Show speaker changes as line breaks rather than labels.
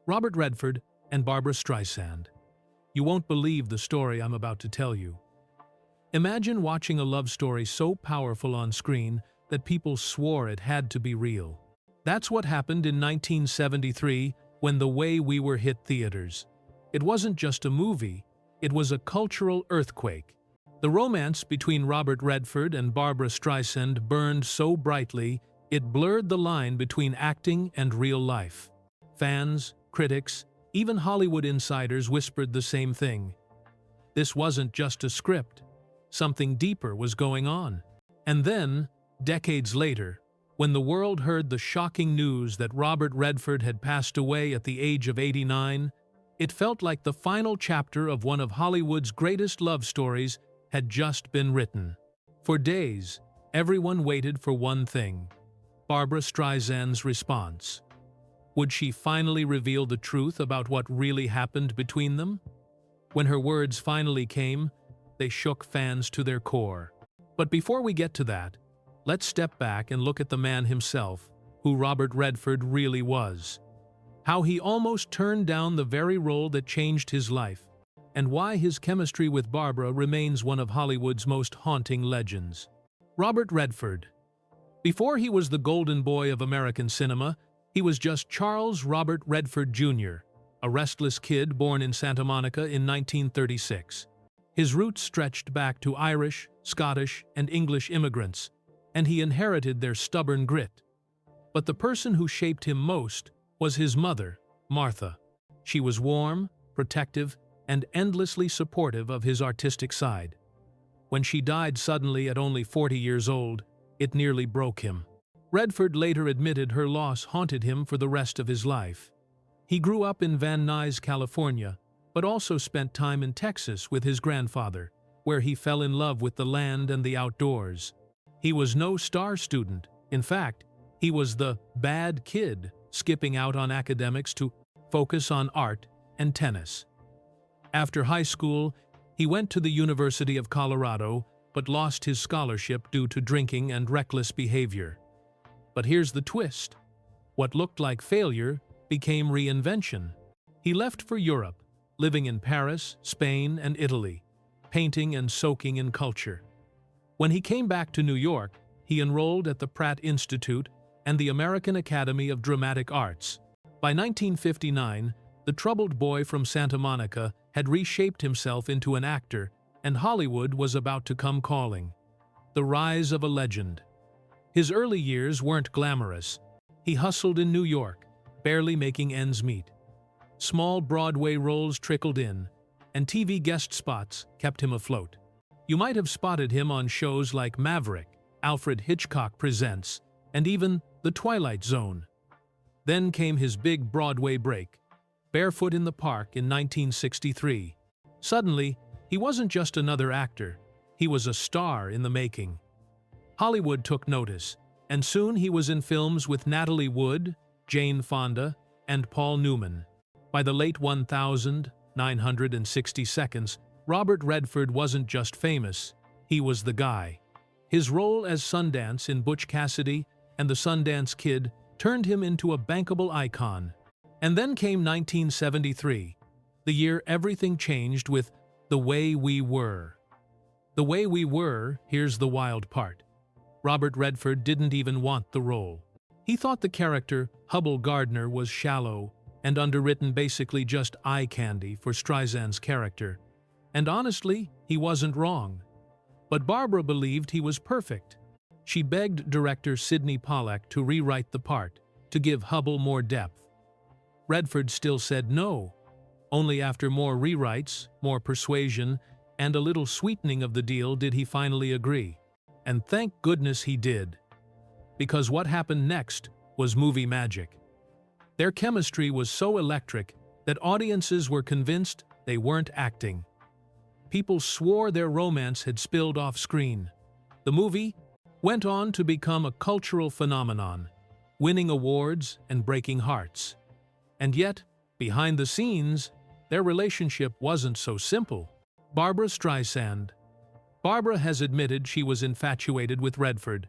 Robert Redford and Barbra Streisand. You won't believe the story I'm about to tell you. Imagine watching a love story so powerful on screen that people swore it had to be real. That's what happened in 1973 when The Way We Were hit theaters. It wasn't just a movie, it was a cultural earthquake. The romance between Robert Redford and Barbra Streisand burned so brightly it blurred the line between acting and real life. Fans, critics, even Hollywood insiders whispered the same thing. This wasn't just a script. Something deeper was going on. And then, decades later, when the world heard the shocking news that Robert Redford had passed away at the age of 89, it felt like the final chapter of one of Hollywood's greatest love stories had just been written. For days, everyone waited for one thing: Barbra Streisand's response. Would she finally reveal the truth about what really happened between them? When her words finally came, they shook fans to their core. But before we get to that, let's step back and look at the man himself, who Robert Redford really was. How he almost turned down the very role that changed his life, and why his chemistry with Barbra remains one of Hollywood's most haunting legends. Robert Redford. Before he was the golden boy of American cinema, he was just Charles Robert Redford Jr., a restless kid born in Santa Monica in 1936. His roots stretched back to Irish, Scottish, and English immigrants, and he inherited their stubborn grit. But the person who shaped him most was his mother, Martha. She was warm, protective, and endlessly supportive of his artistic side. When she died suddenly at only 40 years old, it nearly broke him. Redford later admitted her loss haunted him for the rest of his life. He grew up in Van Nuys, California, but also spent time in Texas with his grandfather, where he fell in love with the land and the outdoors. He was no star student. In fact, he was the bad kid, skipping out on academics to focus on art and tennis. After high school, he went to the University of Colorado, but lost his scholarship due to drinking and reckless behavior. But here's the twist. What looked like failure became reinvention. He left for Europe, living in Paris, Spain, and Italy, painting and soaking in culture. When he came back to New York, he enrolled at the Pratt Institute and the American Academy of Dramatic Arts. By 1959, the troubled boy from Santa Monica had reshaped himself into an actor, and Hollywood was about to come calling. The rise of a legend. His early years weren't glamorous. He hustled in New York, barely making ends meet. Small Broadway roles trickled in, and TV guest spots kept him afloat. You might have spotted him on shows like Maverick, Alfred Hitchcock Presents, and even The Twilight Zone. Then came his big Broadway break, Barefoot in the Park in 1963. Suddenly, he wasn't just another actor, he was a star in the making. Hollywood took notice, and soon he was in films with Natalie Wood, Jane Fonda, and Paul Newman. By the late 1960s, Robert Redford wasn't just famous, he was the guy. His role as Sundance in Butch Cassidy and the Sundance Kid turned him into a bankable icon. And then came 1973, the year everything changed with The Way We Were. The Way We Were, here's the wild part. Robert Redford didn't even want the role. He thought the character, Hubble Gardner, was shallow and underwritten, basically just eye candy for Streisand's character. And honestly, he wasn't wrong. But Barbra believed he was perfect. She begged director Sidney Pollack to rewrite the part, to give Hubble more depth. Redford still said no. Only after more rewrites, more persuasion, and a little sweetening of the deal did he finally agree. And thank goodness he did. Because what happened next was movie magic. Their chemistry was so electric that audiences were convinced they weren't acting. People swore their romance had spilled off screen. The movie went on to become a cultural phenomenon, winning awards and breaking hearts. And yet, behind the scenes, their relationship wasn't so simple. Barbra Streisand. Barbra has admitted she was infatuated with Redford,